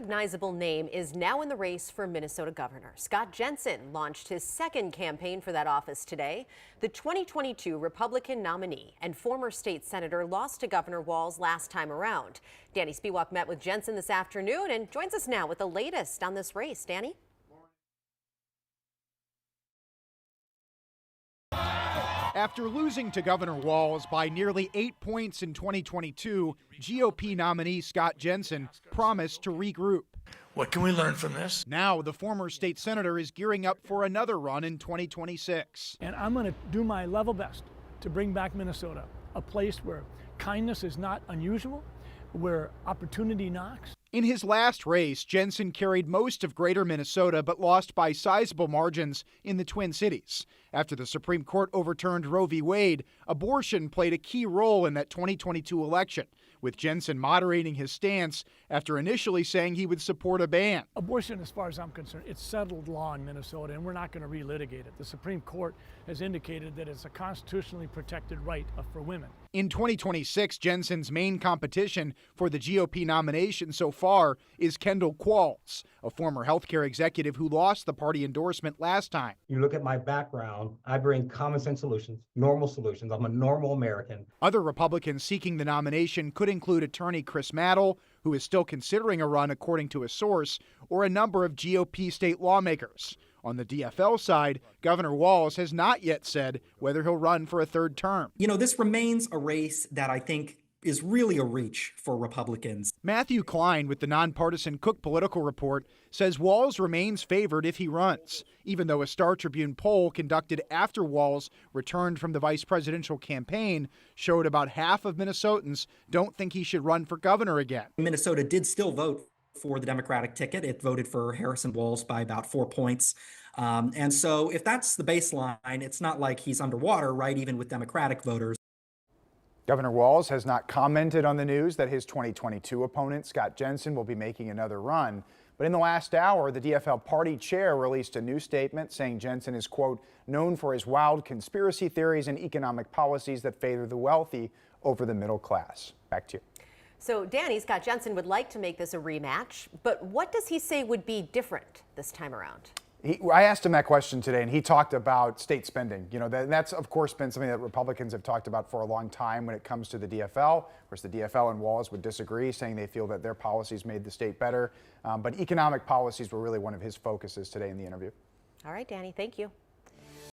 recognizable name is now in the race for Minnesota governor. Scott Jensen launched his second campaign for that office today. The 2022 Republican nominee and former state senator lost to Governor Walz last time around. Danny Spiewak met with Jensen this afternoon and joins us now with the latest on this race. Danny? After losing to Governor Walz by nearly 8 points in 2022, GOP nominee Scott Jensen promised to regroup. What can we learn from this? Now, the former state senator is gearing up for another run in 2026. And I'm going to do my level best to bring back Minnesota, a place where kindness is not unusual, where opportunity knocks. In his last race, Jensen carried most of greater Minnesota but lost by sizable margins in the Twin Cities. After the Supreme Court overturned Roe v. Wade, abortion played a key role in that 2022 election, with Jensen moderating his stance after initially saying he would support a ban. Abortion, as far as I'm concerned, it's settled law in Minnesota, and we're not going to relitigate it. The Supreme Court has indicated that it's a constitutionally protected right for women. In 2026, Jensen's main competition for the GOP nomination so far is Kendall Qualls, a former healthcare executive who lost the party endorsement last time. You look at my background, I bring common sense solutions, normal solutions. I'm a normal American. Other Republicans seeking the nomination could include attorney Chris Madel, who is still considering a run according to a source, or a number of GOP state lawmakers. On the DFL side, Governor Walz has not yet said whether he'll run for a third term. You know, this remains a race that I think is really a reach for Republicans. Matthew Klein with the nonpartisan Cook Political Report says Walz remains favored if he runs, even though a Star Tribune poll conducted after Walz returned from the vice presidential campaign showed about half of Minnesotans don't think he should run for governor again. Minnesota did still vote for the Democratic ticket. It voted for Harrison Walz by about 4 points. And so if that's the baseline, it's not like he's underwater, right, even with Democratic voters. Governor Walz has not commented on the news that his 2022 opponent, Scott Jensen, will be making another run. But in the last hour, the DFL party chair released a new statement saying Jensen is, quote, known for his wild conspiracy theories and economic policies that favor the wealthy over the middle class. Back to you. So, Danny, Scott Jensen would like to make this a rematch, but what does he say would be different this time around? I asked him that question today, and he talked about state spending. You know, that's, of course, been something that Republicans have talked about for a long time when it comes to the DFL. Of course, the DFL and Walz would disagree, saying they feel that their policies made the state better. But economic policies were really one of his focuses today in the interview. All right, Danny, thank you.